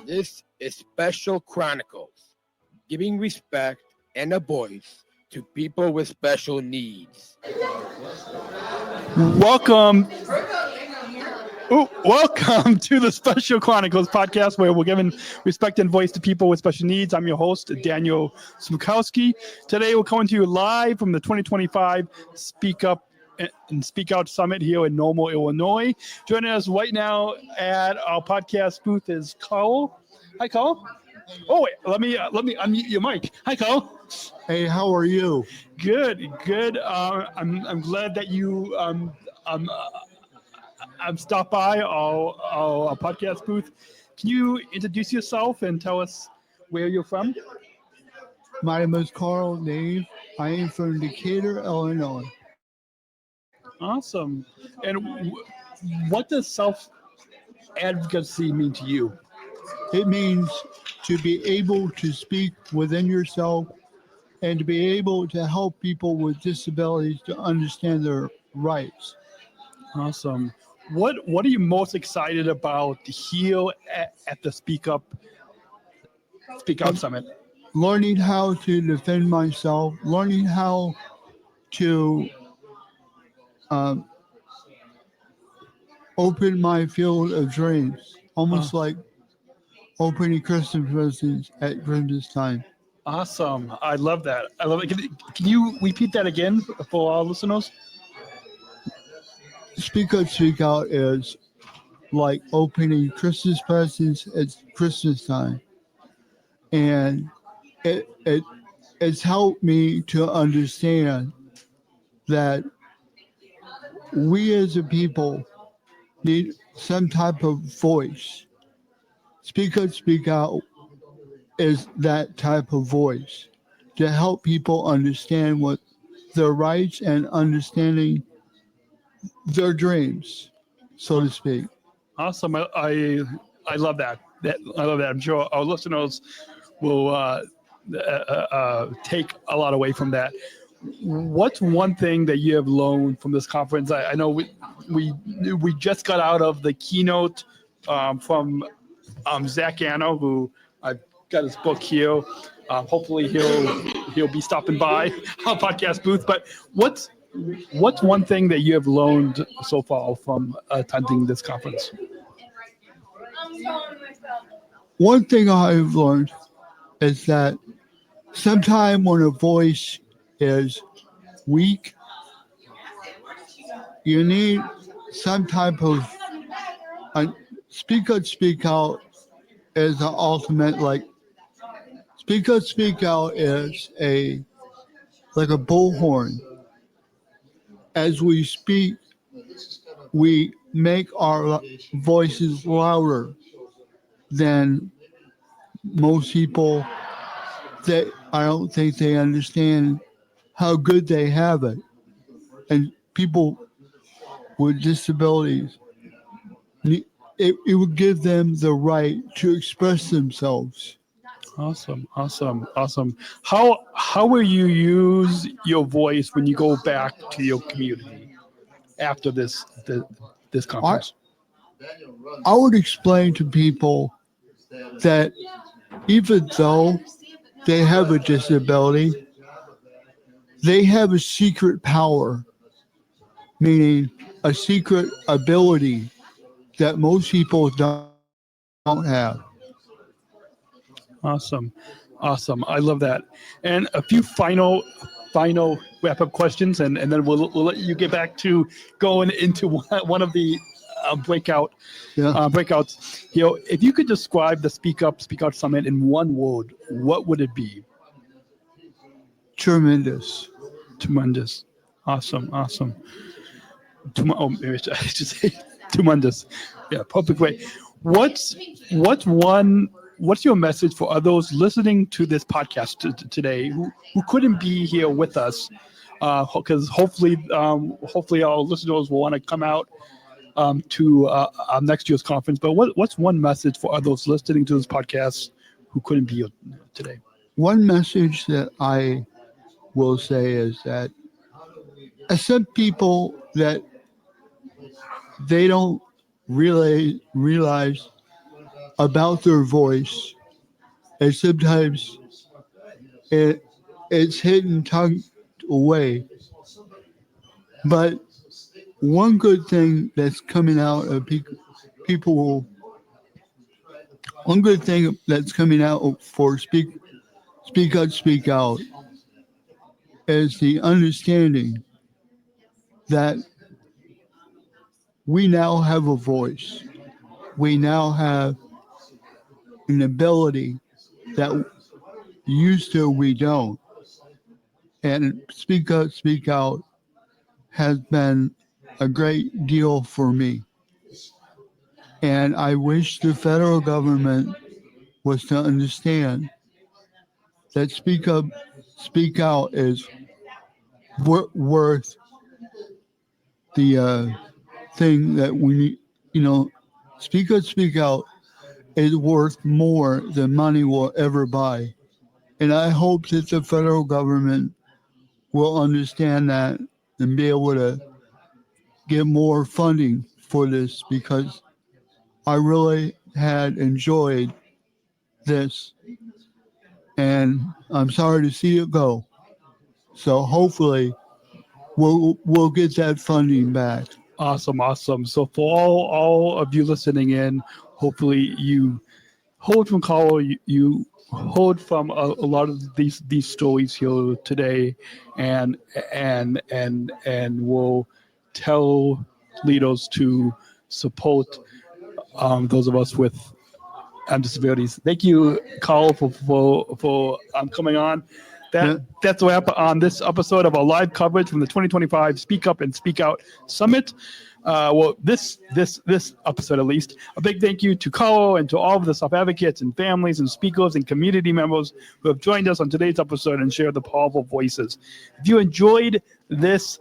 This is Special Chronicles, giving respect and a voice to people with special needs. Welcome to the Special Chronicles podcast, where we're giving respect and voice to people with special needs. I'm your host, Daniel Smrokowski. Today, we're coming to you live from the 2025 Speak Up and Speak Out Summit here in Normal, Illinois. Joining us right now at our podcast booth is Carl. Hi, Carl. Oh, wait, let me unmute your mic. Hi, Carl. Hey, how are you? Good. I'm glad that you stopped by our podcast booth. Can you introduce yourself and tell us where you're from? My name is Carl Nave. I am from Decatur, Illinois. Awesome. And what does self-advocacy mean to you? It means to be able to speak within yourself and to be able to help people with disabilities to understand their rights. Awesome. What are you most excited about here at the Speak Out Summit? Learning how to defend myself, learning how to open my field of dreams, almost like opening Christmas presents at Christmas time. Awesome. I love that. Can you repeat that again for our listeners? Speak Out is like opening Christmas presents at Christmas time. And it's helped me to understand that we as a people need some type of voice. Speak Out is that type of voice to help people understand what their rights and understanding their dreams, so to speak. Awesome. I love that. I love that. I'm sure our listeners will take a lot away from that. What's one thing that you have learned from this conference? I know we just got out of the keynote from Zach Anno, who I've got his book here. Hopefully he'll be stopping by our podcast booth. But what's one thing that you have learned so far from attending this conference? One thing I've learned is that sometimes when a voice is weak, you need some type of Speak Out is the ultimate, like Speak Out is like a bullhorn. As we speak, we make our voices louder than most people. That I don't think they understand how good they have it. And people with disabilities, it would give them the right to express themselves. Awesome. How will you use your voice when you go back to your community after this conference? I would explain to people that even though they have a disability, they have a secret power, meaning a secret ability that most people don't have. Awesome. I love that. And a few final wrap-up questions, and then we'll let you get back to going into one of the breakouts. If you could describe the Speak Out Summit in one word, what would it be? Tremendous. Awesome. Maybe I should say tremendous. Yeah, perfect way. What's your message for others listening to this podcast today who couldn't be here with us? Because hopefully our listeners will want to come out to our next year's conference. But what's one message for others listening to this podcast who couldn't be here today? One message that I will say is that some people that they don't realize about their voice, and sometimes it's hidden, tucked away. But one good thing that's coming out of people, one good thing that's coming out for speak up, speak out, is the understanding that we now have a voice. We now have an ability that used to we don't. And speak up, speak out has been a great deal for me. And I wish the federal government was to understand that speak up, speak out is worth the thing that we need. Speak up, speak out is worth more than money will ever buy. And I hope that the federal government will understand that and be able to get more funding for this, because I really had enjoyed this, and I'm sorry to see it go. So hopefully we'll get that funding back. Awesome. So for all of you listening in, hopefully you hold from Carl, you hold from a lot of these stories here today, and will tell leaders to support those of us with disabilities. Thank you, Carl, for coming on. That's a wrap on this episode of our live coverage from the 2025 Speak Up and Speak Out Summit. This episode at least. A big thank you to Carl and to all of the self-advocates and families and speakers and community members who have joined us on today's episode and shared the powerful voices. If you enjoyed this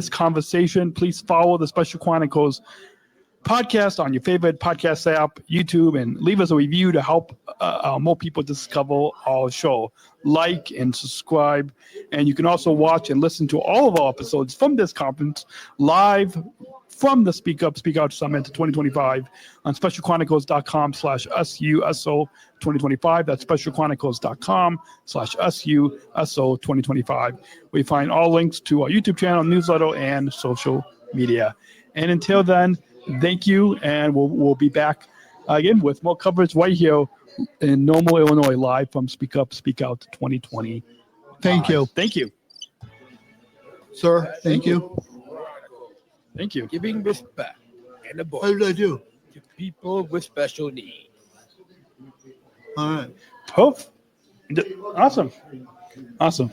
conversation, please follow the Special Chronicles podcast on your favorite podcast app, YouTube, and leave us a review to help more people discover our show. Like and subscribe, and you can also watch and listen to all of our episodes from this conference live from the Speak Up, Speak Out Summit 2025 on specialchronicles.com/SUSO2025. That's specialchronicles.com/SUSO2025. We find all links to our YouTube channel, newsletter, and social media. And until then, thank you, and we'll be back again with more coverage right here in Normal, Illinois, live from Speak Up, Speak Out 2020. Thank you. Thank you. Sir, thank you. Thank you. Giving respect and a How voice did I do? to people with special needs. All right. Awesome.